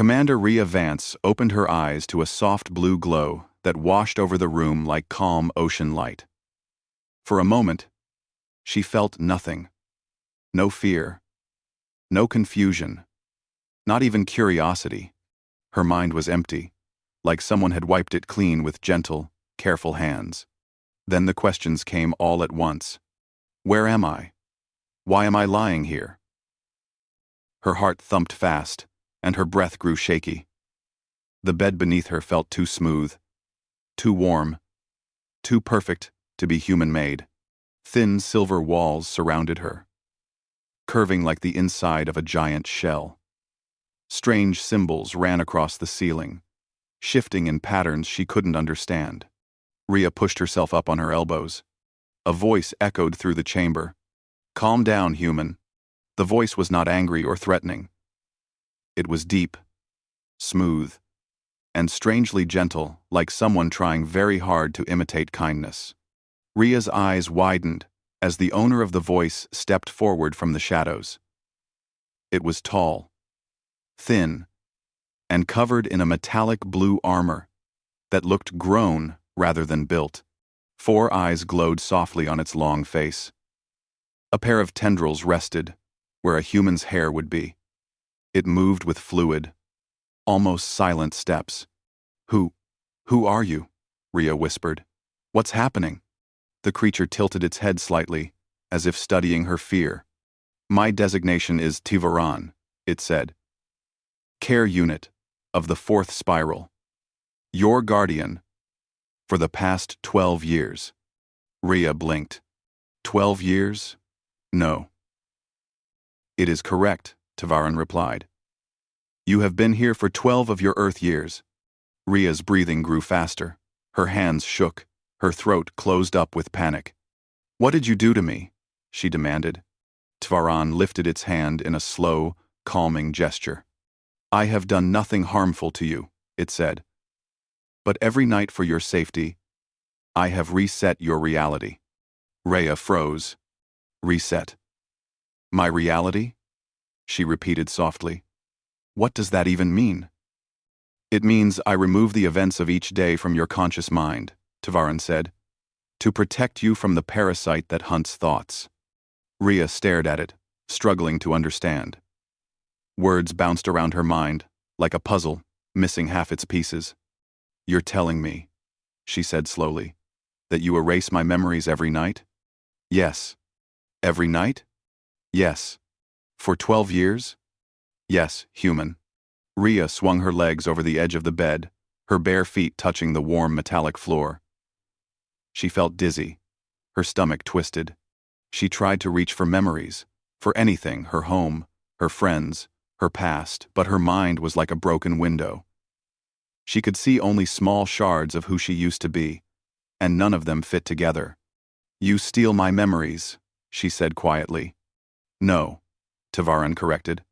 Commander Rhea Vance opened her eyes to a soft blue glow that washed over the room like calm ocean light. For a moment, she felt nothing. No fear. No confusion. Not even curiosity. Her mind was empty, like someone had wiped it clean with gentle, careful hands. Then the questions came all at once. Where am I? Why am I lying here? Her heart thumped fast, and her breath grew shaky. The bed beneath her felt too smooth, too warm, too perfect to be human-made. Thin silver walls surrounded her, curving like the inside of a giant shell. Strange symbols ran across the ceiling, shifting in patterns she couldn't understand. Rhea pushed herself up on her elbows. A voice echoed through the chamber. Calm down, human. The voice was not angry or threatening. It was deep, smooth, and strangely gentle, like someone trying very hard to imitate kindness. Rhea's eyes widened as the owner of the voice stepped forward from the shadows. It was tall, thin, and covered in a metallic blue armor that looked grown rather than built. 4 eyes glowed softly on its long face. A pair of tendrils rested where a human's hair would be. It moved with fluid, almost silent steps. Who are you? Rhea whispered. What's happening? The creature tilted its head slightly, as if studying her fear. My designation is Tivaran, it said. Care unit of the 4th spiral. Your guardian for the past 12 years. Rhea blinked. 12 years? No. It is correct, Tivaran replied. You have been here for 12 of your Earth years. Rhea's breathing grew faster. Her hands shook. Her throat closed up with panic. What did you do to me? She demanded. Tivaran lifted its hand in a slow, calming gesture. I have done nothing harmful to you, it said. But every night for your safety, I have reset your reality. Rhea froze. Reset. My reality? She repeated softly. What does that even mean? It means I remove the events of each day from your conscious mind, Tivaran said, to protect you from the parasite that hunts thoughts. Rhea stared at it, struggling to understand. Words bounced around her mind, like a puzzle, missing half its pieces. You're telling me, she said slowly, that you erase my memories every night? Yes. Every night? Yes. For 12 years? Yes, human. Rhea swung her legs over the edge of the bed, her bare feet touching the warm metallic floor. She felt dizzy. Her stomach twisted. She tried to reach for memories, for anything, her home, her friends, her past, but her mind was like a broken window. She could see only small shards of who she used to be, and none of them fit together. You steal my memories, she said quietly. No, Tivaran corrected.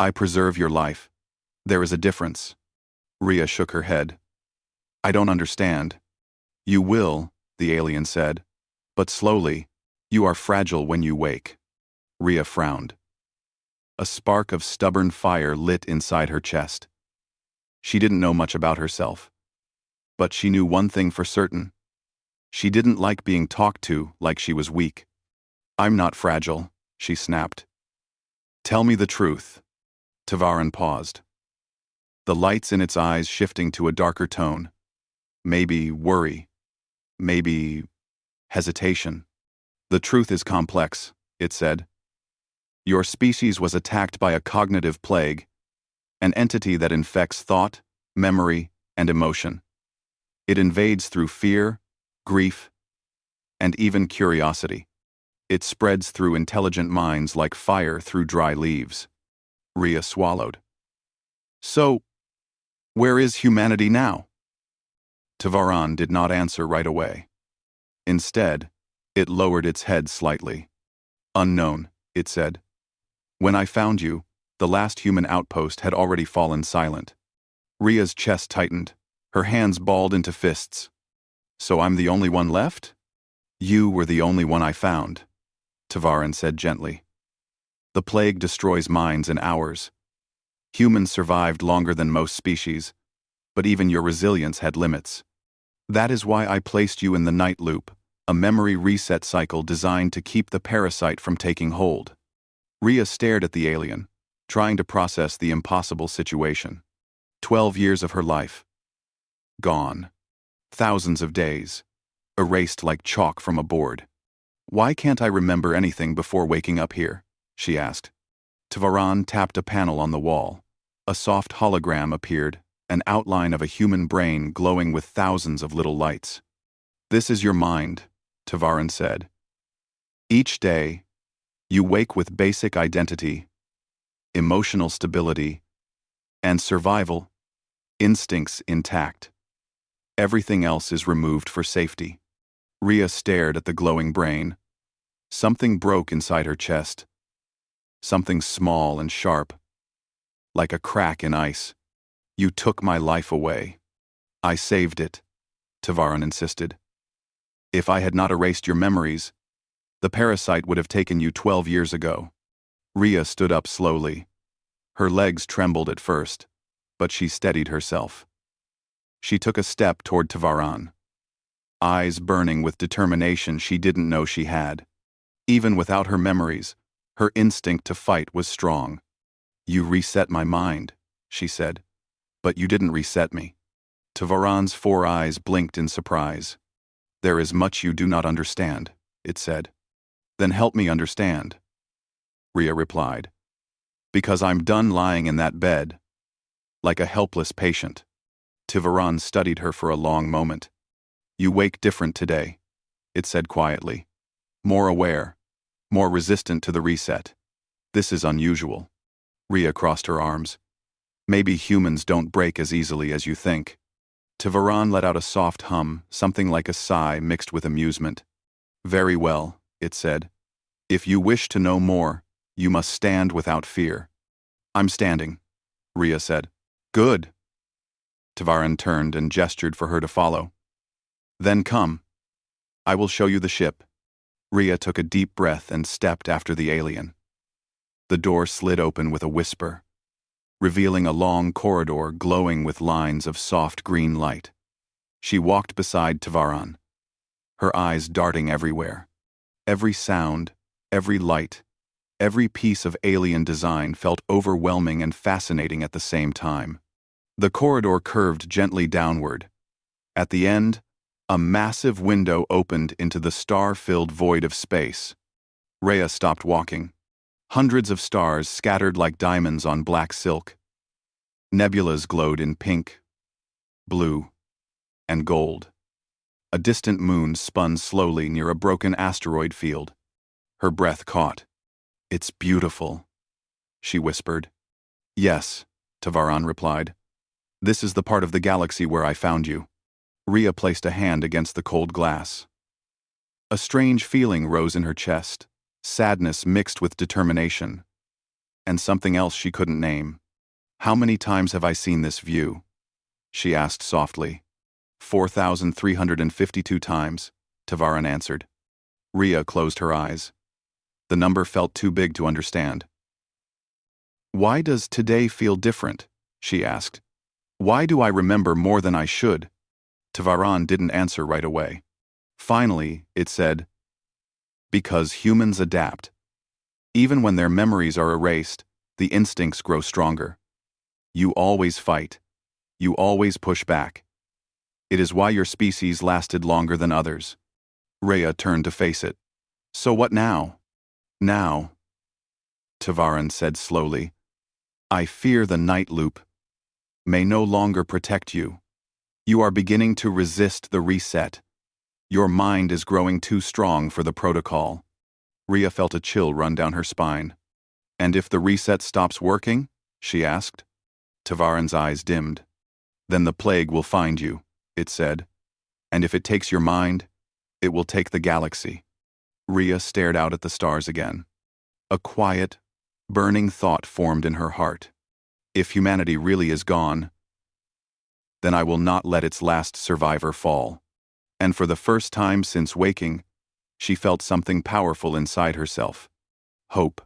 I preserve your life. There is a difference. Rhea shook her head. I don't understand. You will, the alien said, but slowly. You are fragile when you wake. Rhea frowned. A spark of stubborn fire lit inside her chest. She didn't know much about herself, but she knew one thing for certain. She didn't like being talked to like she was weak. I'm not fragile, she snapped. Tell me the truth. Tivaran paused. The lights in its eyes shifting to a darker tone. Maybe worry. Maybe hesitation. The truth is complex, it said. Your species was attacked by a cognitive plague, an entity that infects thought, memory, and emotion. It invades through fear, grief, and even curiosity. It spreads through intelligent minds like fire through dry leaves. Rhea swallowed. So, where is humanity now? Tivaran did not answer right away. Instead, it lowered its head slightly. Unknown, it said. When I found you, the last human outpost had already fallen silent. Rhea's chest tightened, her hands balled into fists. So I'm the only one left? You were the only one I found, Tivaran said gently. The plague destroys minds in hours. Humans survived longer than most species, but even your resilience had limits. That is why I placed you in the night loop, a memory reset cycle designed to keep the parasite from taking hold. Rhea stared at the alien, trying to process the impossible situation. 12 years of her life. Gone. Thousands of days. Erased like chalk from a board. Why can't I remember anything before waking up here? She asked. Tavaran tapped a panel on the wall. A soft hologram appeared, an outline of a human brain glowing with thousands of little lights. This is your mind, Tavaran said. Each day, you wake with basic identity, emotional stability, and survival instincts intact. Everything else is removed for safety. Rhea stared at the glowing brain. Something broke inside her chest. Something small and sharp, like a crack in ice. You took my life away. I saved it, Tavaran insisted. If I had not erased your memories, the parasite would have taken you 12 years ago. Rhea stood up slowly. Her legs trembled at first, but she steadied herself. She took a step toward Tavaran, eyes burning with determination she didn't know she had. Even without her memories, her instinct to fight was strong. You reset my mind, she said, but you didn't reset me. Tavaran's 4 eyes blinked in surprise. There is much you do not understand, it said. Then help me understand, Rhea replied. Because I'm done lying in that bed, like a helpless patient. Tavaran studied her for a long moment. You wake different today, it said quietly. More aware, more resistant to the reset. This is unusual. Rhea crossed her arms. Maybe humans don't break as easily as you think. Tavaran let out a soft hum, something like a sigh mixed with amusement. Very well, it said. If you wish to know more, you must stand without fear. I'm standing, Rhea said. Good. Tavaran turned and gestured for her to follow. Then come. I will show you the ship. Rhea took a deep breath and stepped after the alien. The door slid open with a whisper, revealing a long corridor glowing with lines of soft green light. She walked beside Tavaran, her eyes darting everywhere. Every sound, every light, every piece of alien design felt overwhelming and fascinating at the same time. The corridor curved gently downward. At the end, a massive window opened into the star-filled void of space. Rhea stopped walking. Hundreds of stars scattered like diamonds on black silk. Nebulas glowed in pink, blue, and gold. A distant moon spun slowly near a broken asteroid field. Her breath caught. It's beautiful, she whispered. Yes, Tavaran replied. This is the part of the galaxy where I found you. Rhea placed a hand against the cold glass. A strange feeling rose in her chest, sadness mixed with determination, and something else she couldn't name. How many times have I seen this view? She asked softly. 4,352 times, Tavaran answered. Rhea closed her eyes. The number felt too big to understand. Why does today feel different? She asked. Why do I remember more than I should? Tavaran didn't answer right away. Finally, it said, because humans adapt. Even when their memories are erased, the instincts grow stronger. You always fight. You always push back. It is why your species lasted longer than others. Rhea turned to face it. So what now? Now, Tavaran said slowly, I fear the night loop may no longer protect you. You are beginning to resist the reset. Your mind is growing too strong for the protocol. Rhea felt a chill run down her spine. And if the reset stops working? She asked. Tavaran's eyes dimmed. Then the plague will find you, it said. And if it takes your mind, it will take the galaxy. Rhea stared out at the stars again. A quiet, burning thought formed in her heart. If humanity really is gone, then I will not let its last survivor fall. And for the first time since waking, she felt something powerful inside herself. Hope.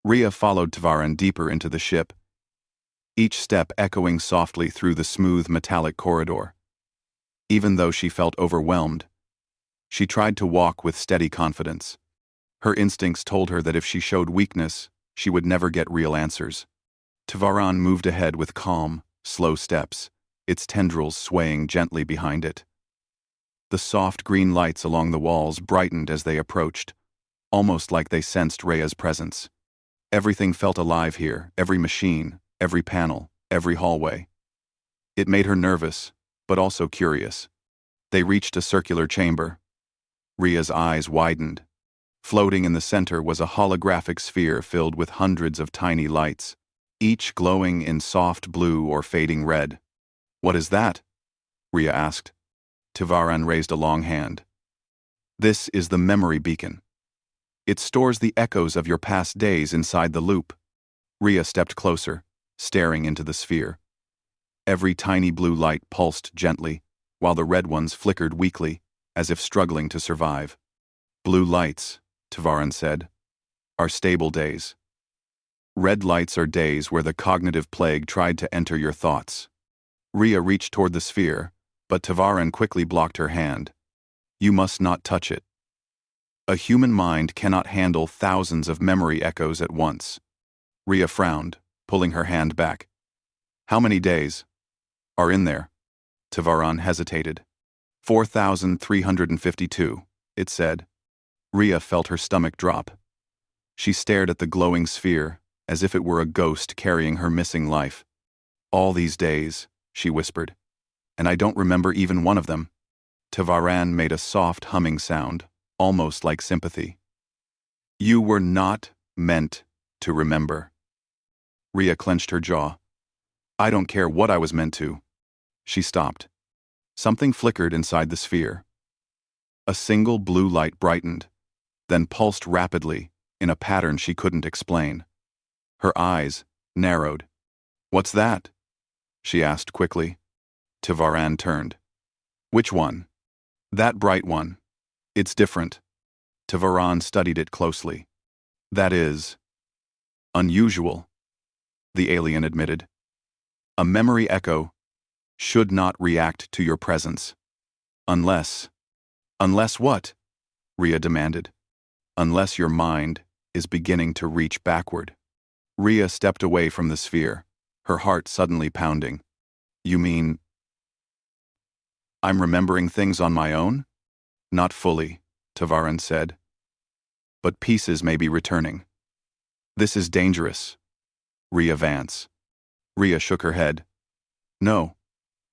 Rhea followed Tavaran deeper into the ship, each step echoing softly through the smooth metallic corridor. Even though she felt overwhelmed, she tried to walk with steady confidence. Her instincts told her that if she showed weakness, she would never get real answers. Tevaran moved ahead with calm, slow steps, its tendrils swaying gently behind it. The soft green lights along the walls brightened as they approached, almost like they sensed Rhea's presence. Everything felt alive here, every machine, every panel, every hallway. It made her nervous, but also curious. They reached a circular chamber. Rhea's eyes widened. Floating in the center was a holographic sphere filled with hundreds of tiny lights, each glowing in soft blue or fading red. "What is that?" Rhea asked. Tevaran raised a long hand. "This is the memory beacon. It stores the echoes of your past days inside the loop." Rhea stepped closer, staring into the sphere. Every tiny blue light pulsed gently, while the red ones flickered weakly, as if struggling to survive. "Blue lights," Tevaran said, "are stable days. Red lights are days where the cognitive plague tried to enter your thoughts." Rhea reached toward the sphere, but Tevaran quickly blocked her hand. "You must not touch it. A human mind cannot handle thousands of memory echoes at once." Rhea frowned, pulling her hand back. "How many days are in there?" Tevaran hesitated. 4,352, it said. Rhea felt her stomach drop. She stared at the glowing sphere, as if it were a ghost carrying her missing life. "All these days," she whispered, "and I don't remember even one of them." Tevaran made a soft humming sound, almost like sympathy. "You were not meant to remember." Rhea clenched her jaw. "I don't care what I was meant to." She stopped. Something flickered inside the sphere. A single blue light brightened, then pulsed rapidly in a pattern she couldn't explain. Her eyes narrowed. "What's that?" she asked quickly. Tevaran turned. "Which one?" "That bright one. It's different." Tevaran studied it closely. "That is unusual," the alien admitted. "A memory echo should not react to your presence. Unless what?" Rhea demanded. "Unless your mind is beginning to reach backward." Rhea stepped away from the sphere, her heart suddenly pounding. "You mean I'm remembering things on my own?" "Not fully," Tevaran said. "But pieces may be returning." "This is dangerous." Rhea Vance. Rhea shook her head. "No.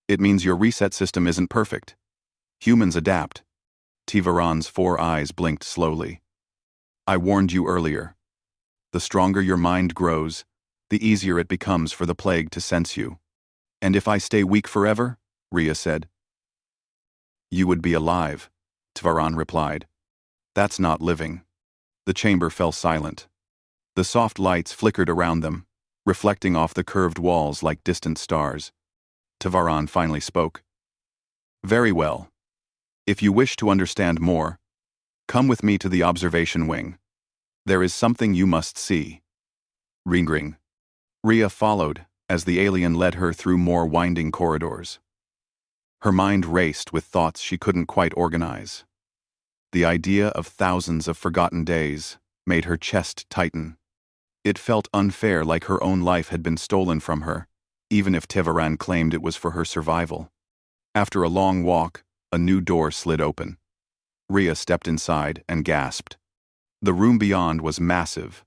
It means your reset system isn't perfect. Humans adapt." Tevaran's 4 eyes blinked slowly. "I warned you earlier. The stronger your mind grows, the easier it becomes for the plague to sense you." "And if I stay weak forever?" Rhea said. "You would be alive," Tevaran replied. "That's not living." The chamber fell silent. The soft lights flickered around them, reflecting off the curved walls like distant stars. Tevaran finally spoke. "Very well. If you wish to understand more, come with me to the observation wing. There is something you must see." Ringring. Rhea followed as the alien led her through more winding corridors. Her mind raced with thoughts she couldn't quite organize. The idea of thousands of forgotten days made her chest tighten. It felt unfair, like her own life had been stolen from her, even if Tevaran claimed it was for her survival. After a long walk, a new door slid open. Rhea stepped inside and gasped. The room beyond was massive.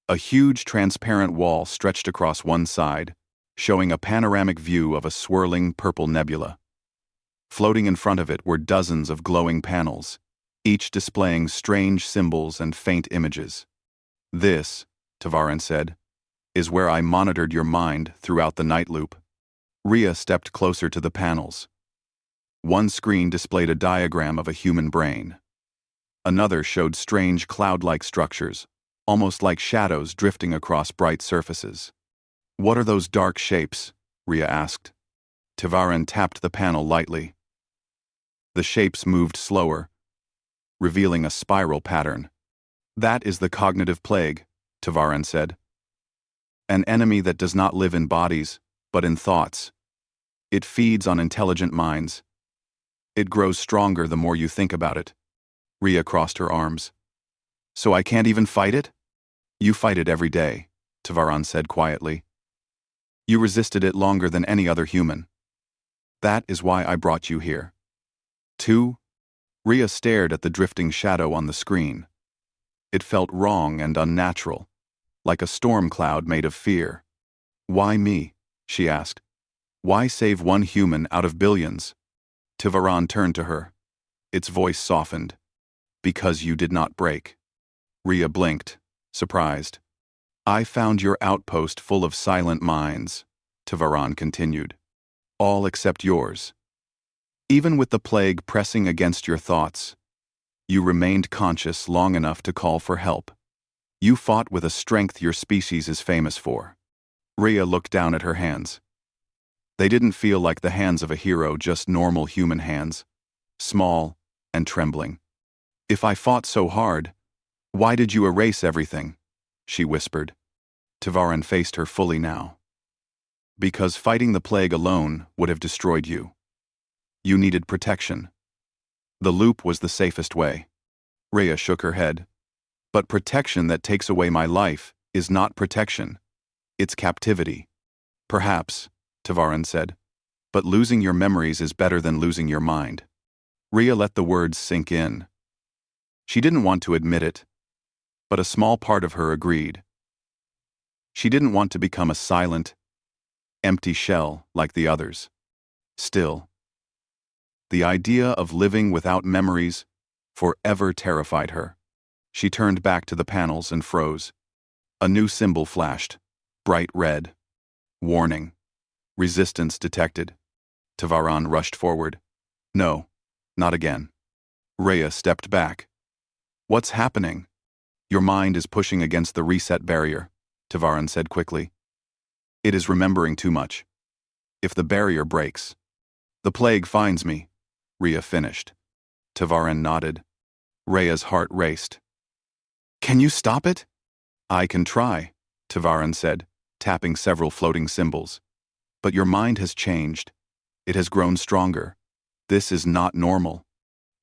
A huge transparent wall stretched across one side, showing a panoramic view of a swirling purple nebula. Floating in front of it were dozens of glowing panels, each displaying strange symbols and faint images. "This," Tevaran said, "is where I monitored your mind throughout the night loop." Rhea stepped closer to the panels. One screen displayed a diagram of a human brain. Another showed strange cloud-like structures, almost like shadows drifting across bright surfaces. "What are those dark shapes?" Rhea asked. Tevaran tapped the panel lightly. The shapes moved slower, revealing a spiral pattern. "That is the cognitive plague," Tevaran said. An enemy that does not live in bodies, but in thoughts. It feeds on intelligent minds. It grows stronger the more you think about it. Rhea crossed her arms. So I can't even fight it? You fight it every day, Tavaran said quietly. You resisted it longer than any other human. That is why I brought you here. 2. Rhea stared at the drifting shadow on the screen. It felt wrong and unnatural, like a storm cloud made of fear. Why me? She asked. Why save one human out of billions? Tavaran turned to her. Its voice softened. Because you did not break. Rhea blinked, surprised. I found your outpost full of silent minds, Tavaran continued. All except yours. Even with the plague pressing against your thoughts, you remained conscious long enough to call for help. You fought with a strength your species is famous for. Rhea looked down at her hands. They didn't feel like the hands of a hero, just normal human hands, small and trembling. If I fought so hard, why did you erase everything? She whispered. Tavaran faced her fully now. Because fighting the plague alone would have destroyed you. You needed protection. The loop was the safest way. Rhea shook her head. But protection that takes away my life is not protection. It's captivity. Perhaps, Tavaran said, but losing your memories is better than losing your mind. Rhea let the words sink in. She didn't want to admit it, but a small part of her agreed. She didn't want to become a silent, empty shell like the others. Still, the idea of living without memories forever terrified her. She turned back to the panels and froze. A new symbol flashed, bright red. Warning. Resistance detected. Tavaran rushed forward. No, not again. Rhea stepped back. What's happening? Your mind is pushing against the reset barrier, Tavaran said quickly. It is remembering too much. If the barrier breaks, the plague finds me, Rhea finished. Tavaran nodded. Rhea's heart raced. Can you stop it? I can try, Tavaran said, tapping several floating symbols. But your mind has changed. It has grown stronger. This is not normal.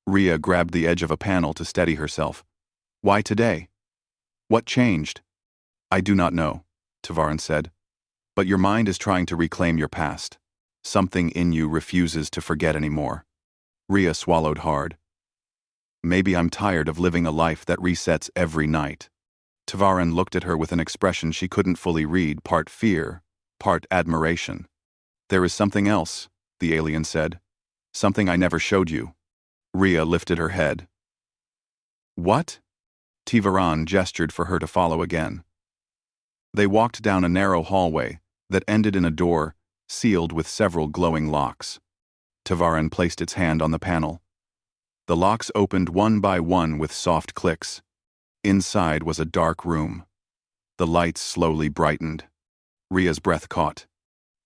Rhea grabbed the edge of a panel to steady herself. Why today? What changed? I do not know, Tavaran said. But your mind is trying to reclaim your past. Something in you refuses to forget anymore. Rhea swallowed hard. Maybe I'm tired of living a life that resets every night. Tavaran looked at her with an expression she couldn't fully read, part fear, part admiration. There is something else, the alien said. Something I never showed you. Rhea lifted her head. What? Tavaran gestured for her to follow again. They walked down a narrow hallway that ended in a door sealed with several glowing locks. Tavaran placed its hand on the panel. The locks opened one by one with soft clicks. Inside was a dark room. The lights slowly brightened. Rhea's breath caught.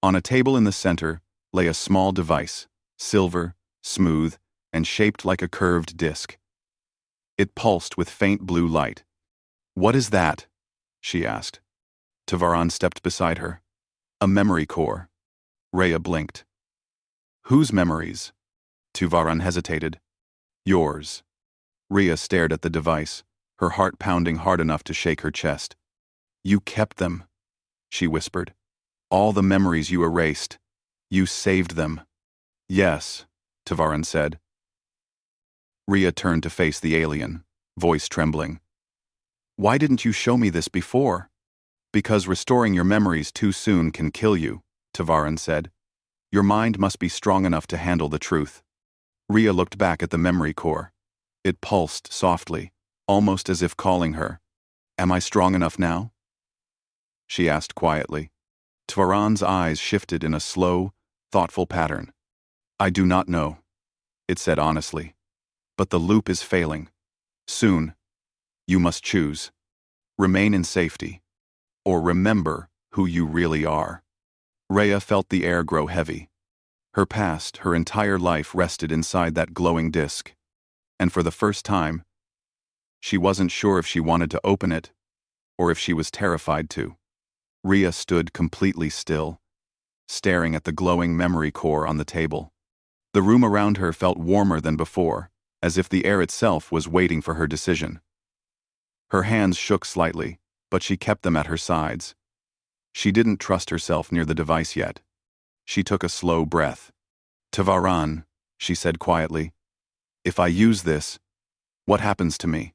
On a table in the center lay a small device, silver, smooth, and shaped like a curved disc. It pulsed with faint blue light. What is that? She asked. Tavaran stepped beside her. A memory core. Rhea blinked. Whose memories? Tavaran hesitated. Yours. Rhea stared at the device, her heart pounding hard enough to shake her chest. You kept them, she whispered. All the memories you erased. You saved them. Yes, Tavaran said. Rhea turned to face the alien, voice trembling. Why didn't you show me this before? Because restoring your memories too soon can kill you, Tavaran said. Your mind must be strong enough to handle the truth. Rhea looked back at the memory core. It pulsed softly, almost as if calling her. Am I strong enough now? She asked quietly. Tavaran's eyes shifted in a slow, thoughtful pattern. I do not know, it said honestly. But the loop is failing. Soon, you must choose. Remain in safety, or remember who you really are. Rhea felt the air grow heavy. Her past, her entire life rested inside that glowing disk. And for the first time, she wasn't sure if she wanted to open it, or if she was terrified to. Rhea stood completely still, staring at the glowing memory core on the table. The room around her felt warmer than before, as if the air itself was waiting for her decision. Her hands shook slightly, but she kept them at her sides. She didn't trust herself near the device yet. She took a slow breath. "Tavaran," she said quietly, "if I use this, what happens to me?"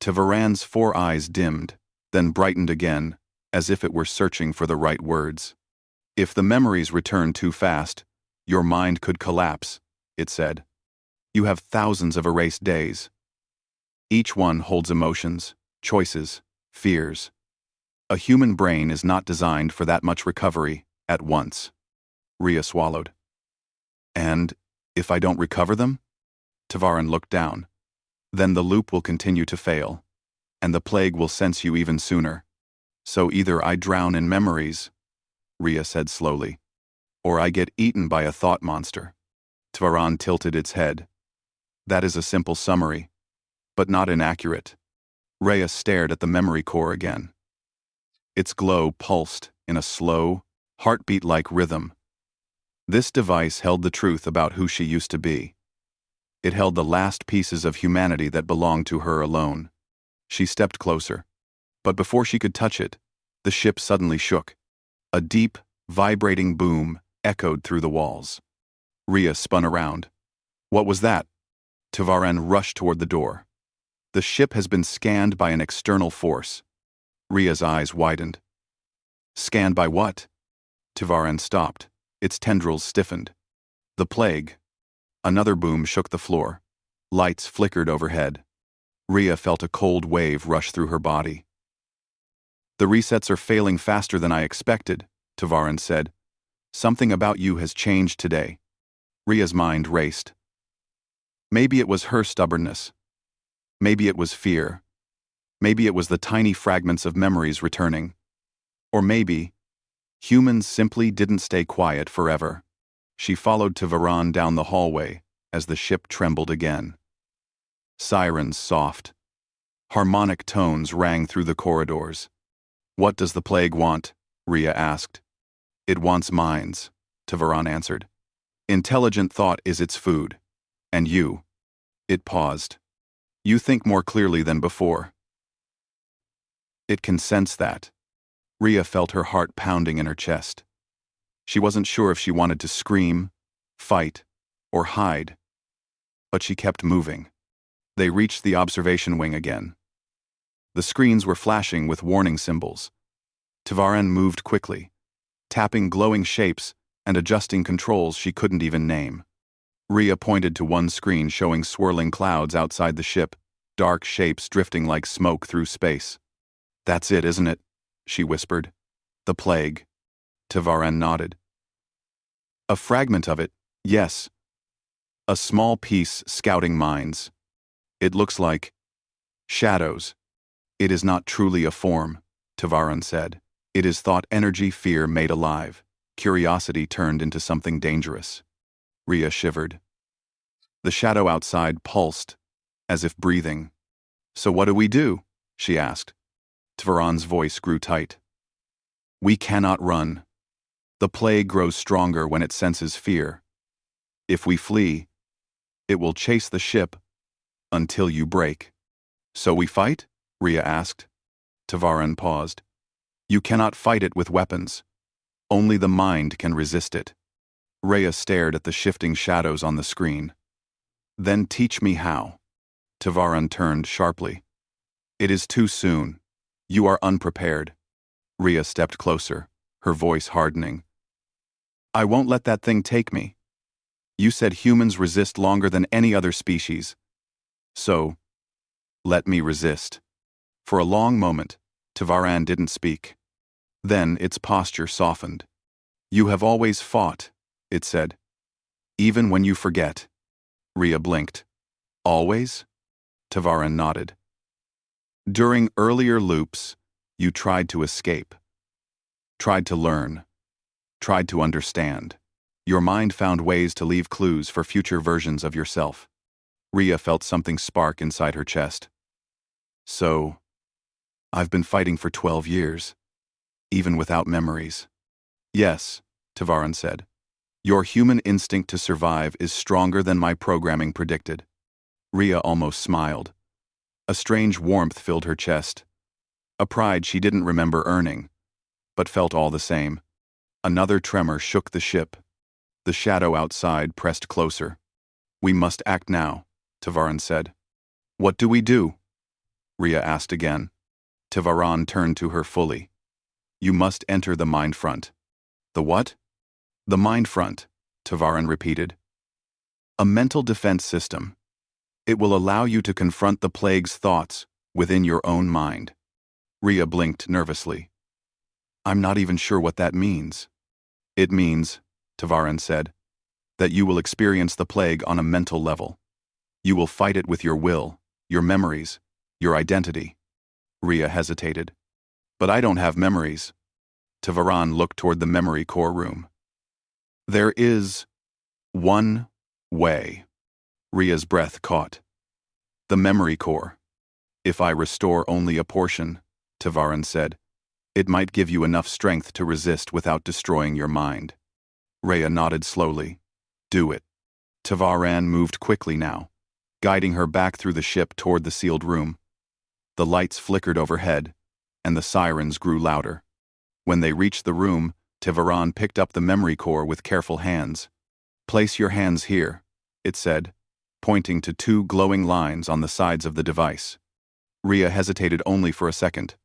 Tavaran's 4 eyes dimmed, then brightened again, as if it were searching for the right words. "If the memories return too fast, your mind could collapse," it said. "You have thousands of erased days. Each one holds emotions, choices, fears. A human brain is not designed for that much recovery at once." Rhea swallowed. "And if I don't recover them?" Tavaran looked down. "Then the loop will continue to fail, and the plague will sense you even sooner. So either I drown in memories," Rhea said slowly, "or I get eaten by a thought monster." Tavaran tilted its head. "That is a simple summary, but not inaccurate." Rhea stared at the memory core again. Its glow pulsed in a slow, heartbeat-like rhythm. This device held the truth about who she used to be. It held the last pieces of humanity that belonged to her alone. She stepped closer. But before she could touch it, the ship suddenly shook. A deep, vibrating boom echoed through the walls. Rhea spun around. "What was that?" Tavaran rushed toward the door. "The ship has been scanned by an external force." Rhea's eyes widened. "Scanned by what?" Tavaran stopped. Its tendrils stiffened. "The plague." Another boom shook the floor. Lights flickered overhead. Rhea felt a cold wave rush through her body. "The resets are failing faster than I expected," Tavaran said. "Something about you has changed today." Rhea's mind raced. Maybe it was her stubbornness. Maybe it was fear. Maybe it was the tiny fragments of memories returning. Or maybe humans simply didn't stay quiet forever. She followed Tavaran down the hallway as the ship trembled again. Sirens soft. Harmonic tones rang through the corridors. "What does the plague want?" Rhea asked. "It wants minds," Tavaran answered. "Intelligent thought is its food. And you." It paused. "You think more clearly than before." "It can sense that." Rhea felt her heart pounding in her chest. She wasn't sure if she wanted to scream, fight, or hide. But she kept moving. They reached the observation wing again. The screens were flashing with warning symbols. Tavaran moved quickly, tapping glowing shapes and adjusting controls she couldn't even name. Rhea pointed to one screen showing swirling clouds outside the ship, dark shapes drifting like smoke through space. "That's it, isn't it?" she whispered. "The plague." Tavaran nodded. "A fragment of it, yes. A small piece scouting minds. It looks like shadows. It is not truly a form," Tavaran said. "It is thought energy, fear made alive, curiosity turned into something dangerous." Rhea shivered. The shadow outside pulsed, as if breathing. "So what do we do?" she asked. Tavaran's voice grew tight. "We cannot run. The plague grows stronger when it senses fear. If we flee, it will chase the ship until you break." "So we fight?" Rhea asked. Tavaran paused. "You cannot fight it with weapons. Only the mind can resist it." Rhea stared at the shifting shadows on the screen. "Then teach me how." Tavaran turned sharply. "It is too soon. You are unprepared." Rhea stepped closer, her voice hardening. "I won't let that thing take me. You said humans resist longer than any other species. So, let me resist." For a long moment, Tavaran didn't speak. Then its posture softened. "You have always fought," it said. "Even when you forget." Rhea blinked. "Always?" Tavaran nodded. "During earlier loops, you tried to escape. Tried to learn. Tried to understand. Your mind found ways to leave clues for future versions of yourself." Rhea felt something spark inside her chest. "So, I've been fighting for 12 years. even without memories. Yes, Tavaran said. Your human instinct to survive is stronger than my programming predicted. Rhea almost smiled. A strange warmth filled her chest. A pride she didn't remember earning, but felt all the same. Another tremor shook the ship. The shadow outside pressed closer. We must act now, Tavaran said. What do we do? Rhea asked again. Tavaran turned to her fully. You must enter the Mindfront. The what? The Mindfront, Tavaran repeated. A mental defense system. It will allow you to confront the plague's thoughts within your own mind. Rhea blinked nervously. I'm not even sure what that means. It means, Tavaran said, that you will experience the plague on a mental level. You will fight it with your will, your memories, your identity. Rhea hesitated. But I don't have memories. Tavaran looked toward the memory core room. There is one way. Rhea's breath caught. The memory core. If I restore only a portion, Tavaran said, it might give you enough strength to resist without destroying your mind. Rhea nodded slowly. Do it. Tavaran moved quickly now, guiding her back through the ship toward the sealed room. The lights flickered overhead, and the sirens grew louder. When they reached the room, Tavaran picked up the memory core with careful hands. Place your hands here, it said, pointing to two glowing lines on the sides of the device. Rhea hesitated only for a second.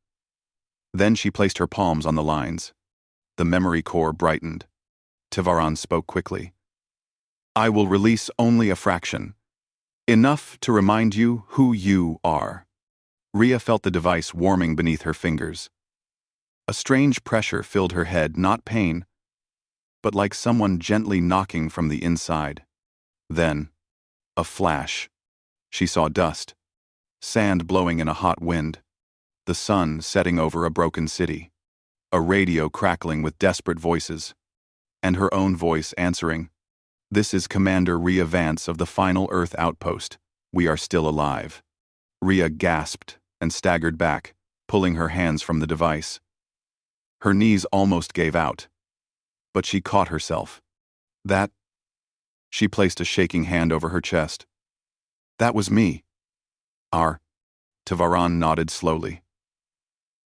Then she placed her palms on the lines. The memory core brightened. Tavaran spoke quickly. I will release only a fraction. Enough to remind you who you are. Rhea felt the device warming beneath her fingers. A strange pressure filled her head, not pain, but like someone gently knocking from the inside. Then, a flash. She saw dust, sand blowing in a hot wind, the sun setting over a broken city, a radio crackling with desperate voices, and her own voice answering, This is Commander Rhea Vance of the Final Earth Outpost. We are still alive. Rhea gasped and staggered back, pulling her hands from the device. Her knees almost gave out, but she caught herself. That... She placed a shaking hand over her chest. That was me. Tavaran nodded slowly.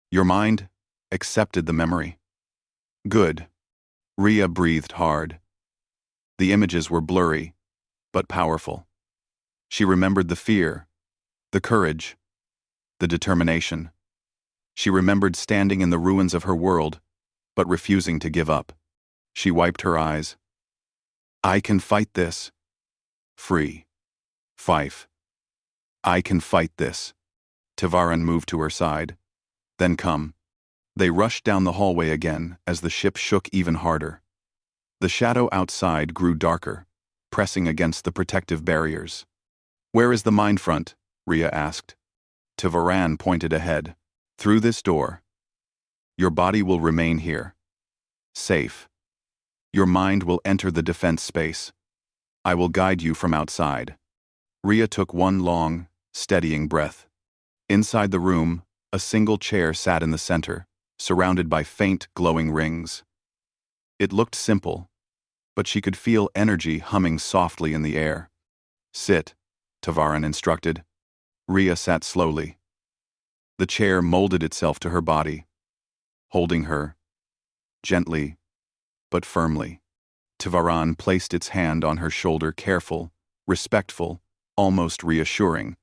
Your mind accepted the memory. Good. Rhea breathed hard. The images were blurry, but powerful. She remembered the fear, the courage, the determination. She remembered standing in the ruins of her world, but refusing to give up. She wiped her eyes. I can fight this. Free. Fife. I can fight this. Tavaran moved to her side. Then come. They rushed down the hallway again as the ship shook even harder. The shadow outside grew darker, pressing against the protective barriers. Where is the Mindfront? Rhea asked. Tavaran pointed ahead. Through this door. Your body will remain here. Safe. Your mind will enter the defense space. I will guide you from outside. Rhea took one long, steadying breath. Inside the room, a single chair sat in the center, surrounded by faint, glowing rings. It looked simple, but she could feel energy humming softly in the air. Sit, Tavaran instructed. Rhea sat slowly. The chair molded itself to her body, holding her, gently, but firmly. Tavaran placed its hand on her shoulder, careful, respectful, almost reassuring.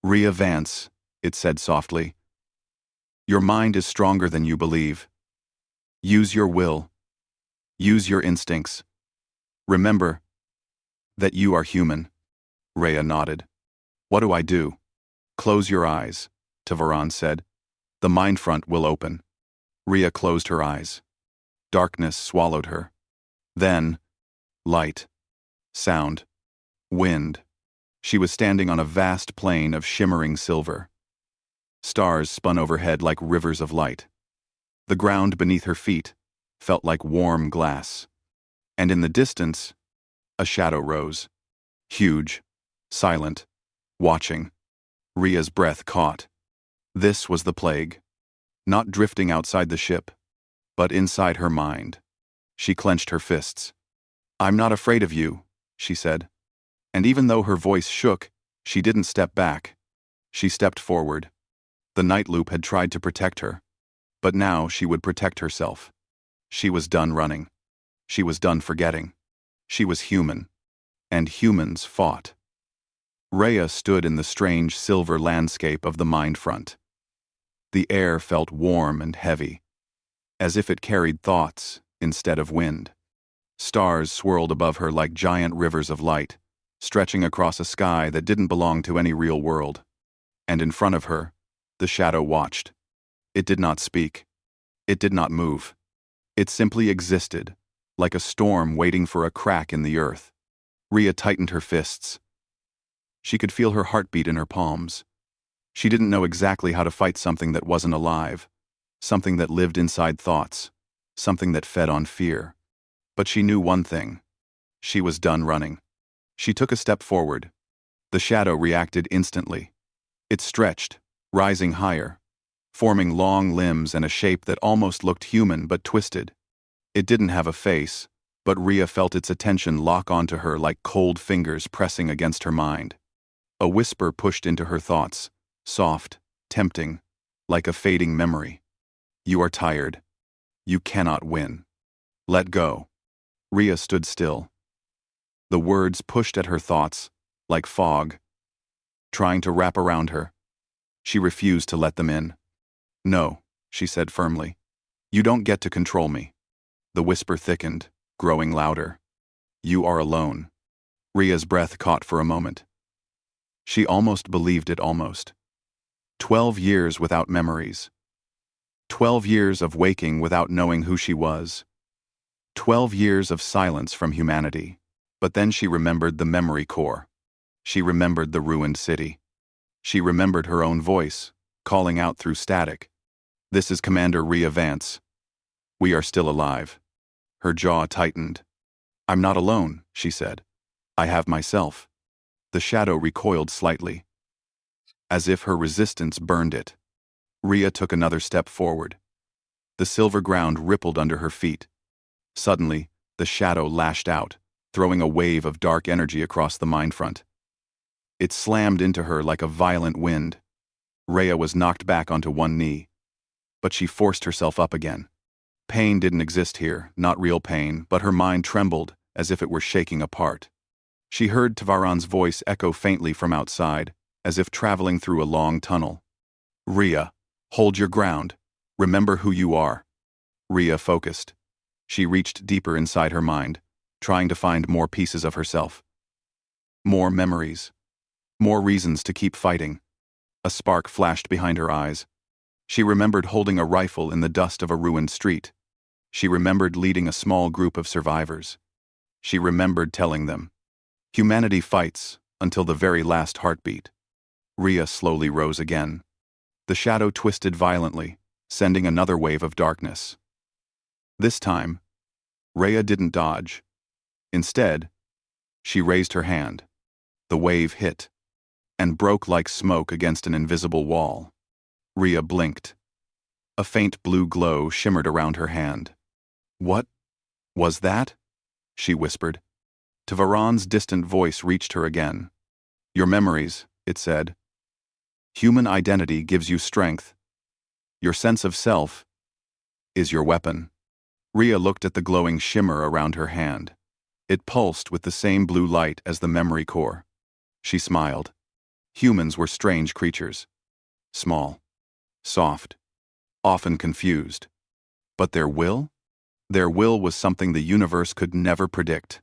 Rhea Vance, it said softly. Your mind is stronger than you believe. Use your will. Use your instincts. Remember that you are human. Rhea nodded. What do I do? Close your eyes, Tavaran said. The Mindfront will open. Rhea closed her eyes. Darkness swallowed her. Then, light, sound, wind. She was standing on a vast plain of shimmering silver. Stars spun overhead like rivers of light. The ground beneath her feet felt like warm glass. And in the distance, a shadow rose. Huge, silent, watching. Rhea's breath caught. This was the plague. Not drifting outside the ship, But inside her mind, she clenched her fists. "I'm not afraid of you," she said. And even though her voice shook, she didn't step back. She stepped forward. The night loop had tried to protect her, but now she would protect herself. She was done running. She was done forgetting. She was human, and humans fought. Rhea stood in the strange silver landscape of the Mindfront. The air felt warm and heavy, as if it carried thoughts instead of wind. Stars swirled above her like giant rivers of light, stretching across a sky that didn't belong to any real world. And in front of her, the shadow watched. It did not speak. It did not move. It simply existed, like a storm waiting for a crack in the earth. Rhea tightened her fists. She could feel her heartbeat in her palms. She didn't know exactly how to fight something that wasn't alive, something that lived inside thoughts, something that fed on fear. But she knew one thing. She was done running. She took a step forward. The shadow reacted instantly. It stretched, rising higher, forming long limbs and a shape that almost looked human but twisted. It didn't have a face, but Rhea felt its attention lock onto her like cold fingers pressing against her mind. A whisper pushed into her thoughts, soft, tempting, like a fading memory. "You are tired. You cannot win. Let go." Rhea stood still. The words pushed at her thoughts, like fog, trying to wrap around her. She refused to let them in. "No," she said firmly. "You don't get to control me." The whisper thickened, growing louder. "You are alone." Rhea's breath caught for a moment. She almost believed it, almost. 12 years without memories. 12 years of waking without knowing who she was. 12 years of silence from humanity. But then she remembered the memory core. She remembered the ruined city. She remembered her own voice, calling out through static. "This is Commander Rhea Vance. We are still alive." Her jaw tightened. "I'm not alone," she said. "I have myself." The shadow recoiled slightly, as if her resistance burned it. Rhea took another step forward. The silver ground rippled under her feet. Suddenly, the shadow lashed out, throwing a wave of dark energy across the Mindfront. It slammed into her like a violent wind. Rhea was knocked back onto one knee, but she forced herself up again. Pain didn't exist here, not real pain, but her mind trembled as if it were shaking apart. She heard Tavaran's voice echo faintly from outside, as if traveling through a long tunnel. "Rhea, hold your ground. Remember who you are." Rhea focused. She reached deeper inside her mind, trying to find more pieces of herself. More memories. More reasons to keep fighting. A spark flashed behind her eyes. She remembered holding a rifle in the dust of a ruined street. She remembered leading a small group of survivors. She remembered telling them, "Humanity fights until the very last heartbeat." Rhea slowly rose again. The shadow twisted violently, sending another wave of darkness. This time, Rhea didn't dodge. Instead, she raised her hand. The wave hit, and broke like smoke against an invisible wall. Rhea blinked. A faint blue glow shimmered around her hand. "What was that?" she whispered. Tavaran's distant voice reached her again. "Your memories," it said. "Human identity gives you strength. Your sense of self is your weapon." Rhea looked at the glowing shimmer around her hand. It pulsed with the same blue light as the memory core. She smiled. Humans were strange creatures. Small, soft, often confused. But their will? Their will was something the universe could never predict.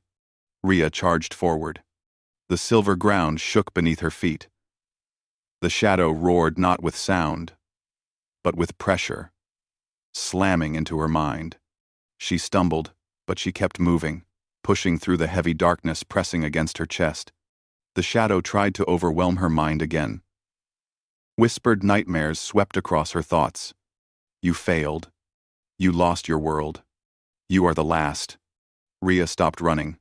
Rhea charged forward. The silver ground shook beneath her feet. The shadow roared not with sound, but with pressure, slamming into her mind. She stumbled, but she kept moving, pushing through the heavy darkness pressing against her chest. The shadow tried to overwhelm her mind again. Whispered nightmares swept across her thoughts. "You failed. You lost your world. You are the last." Rhea stopped running.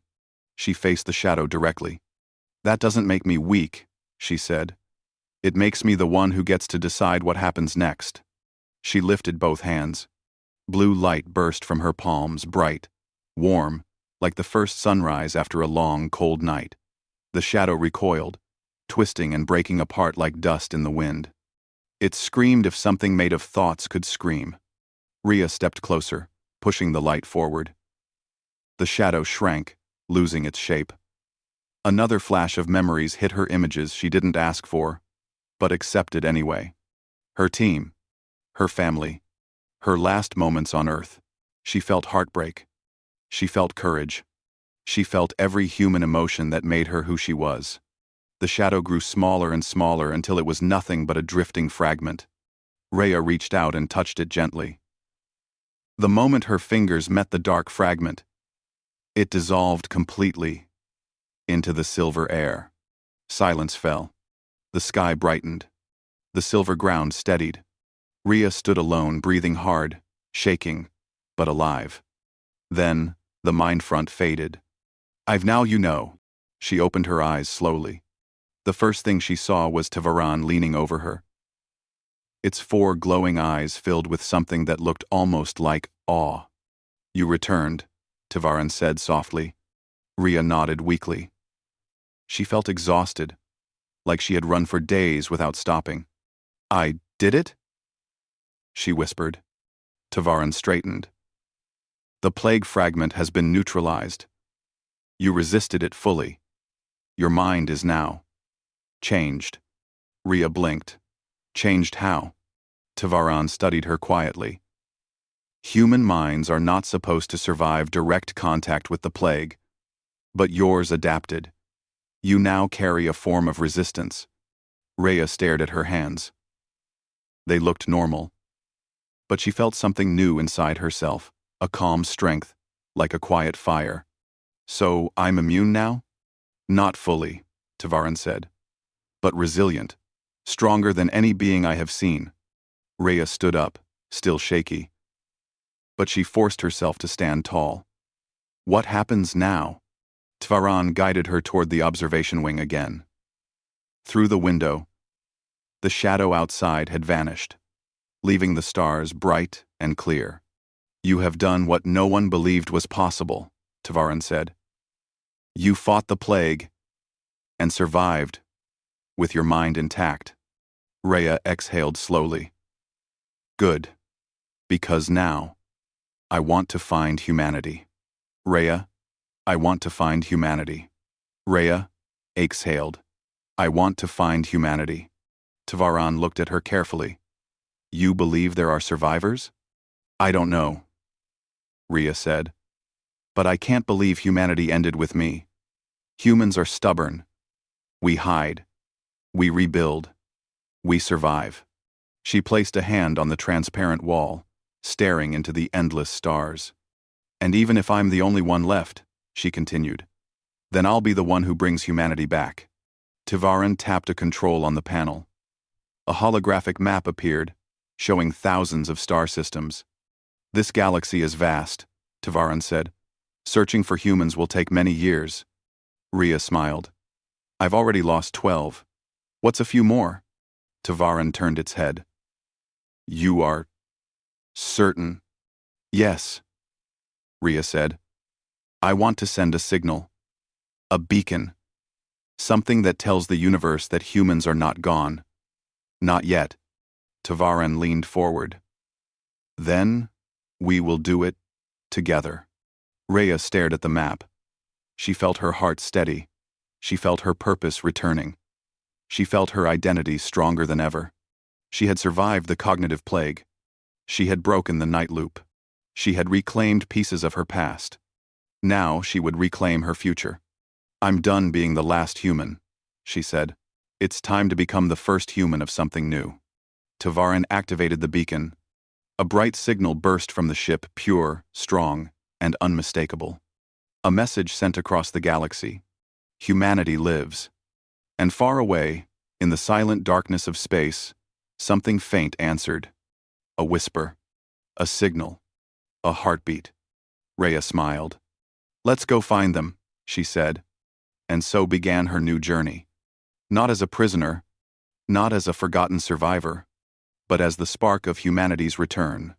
She faced the shadow directly. "That doesn't make me weak," she said. "It makes me the one who gets to decide what happens next." She lifted both hands. Blue light burst from her palms, bright, warm, like the first sunrise after a long, cold night. The shadow recoiled, twisting and breaking apart like dust in the wind. It screamed if something made of thoughts could scream. Rhea stepped closer, pushing the light forward. The shadow shrank, losing its shape. Another flash of memories hit her, images she didn't ask for, but accepted anyway. Her team, her family, her last moments on Earth. She felt heartbreak. She felt courage. She felt every human emotion that made her who she was. The shadow grew smaller and smaller until it was nothing but a drifting fragment. Rhea reached out and touched it gently. The moment her fingers met the dark fragment, it dissolved completely into the silver air. Silence fell. The sky brightened. The silver ground steadied. Rhea stood alone, breathing hard, shaking, but alive. Then, the Mindfront faded. "I've now you know." She opened her eyes slowly. The first thing she saw was Tavaran leaning over her. Its 4 glowing eyes filled with something that looked almost like awe. "You returned," Tavaran said softly. Rhea nodded weakly. She felt exhausted, like she had run for days without stopping. "I did it?" she whispered. Tavaran straightened. "The plague fragment has been neutralized. You resisted it fully. Your mind is now changed." Rhea blinked. "Changed how?" Tavaran studied her quietly. "Human minds are not supposed to survive direct contact with the plague, but yours adapted. You now carry a form of resistance." Rhea stared at her hands. They looked normal, but she felt something new inside herself, a calm strength, like a quiet fire. "So, I'm immune now?" "Not fully," Tavaran said, "but resilient, stronger than any being I have seen." Rhea stood up, still shaky. But she forced herself to stand tall. "What happens now?" Tavaran guided her toward the observation wing again. Through the window, the shadow outside had vanished, leaving the stars bright and clear. "You have done what no one believed was possible," Tavaran said. "You fought the plague and survived with your mind intact." Rhea exhaled slowly. "Good, because now I want to find humanity." "Rhea, I want to find humanity." Rhea exhaled. "I want to find humanity." Tavaran looked at her carefully. "You believe there are survivors?" "I don't know," Rhea said. "But I can't believe humanity ended with me. Humans are stubborn. We hide. We rebuild. We survive." She placed a hand on the transparent wall, staring into the endless stars. "And even if I'm the only one left," she continued, "then I'll be the one who brings humanity back." Tavaran tapped a control on the panel. A holographic map appeared, showing thousands of star systems. "This galaxy is vast," Tavaran said. "Searching for humans will take many years." Rhea smiled. "I've already lost 12. What's a few more?" Tavaran turned its head. "You are certain?" "Yes," Rhea said. "I want to send a signal. A beacon. Something that tells the universe that humans are not gone. Not yet." Tavaran leaned forward. "Then we will do it together." Rhea stared at the map. She felt her heart steady. She felt her purpose returning. She felt her identity stronger than ever. She had survived the cognitive plague. She had broken the night loop. She had reclaimed pieces of her past. Now she would reclaim her future. "I'm done being the last human," she said. "It's time to become the first human of something new." Tavaran activated the beacon. A bright signal burst from the ship, pure, strong, and unmistakable. A message sent across the galaxy. Humanity lives. And far away, in the silent darkness of space, something faint answered. A whisper. A signal. A heartbeat. Rhea smiled. "Let's go find them," she said. And so began her new journey. Not as a prisoner, not as a forgotten survivor, but as the spark of humanity's return.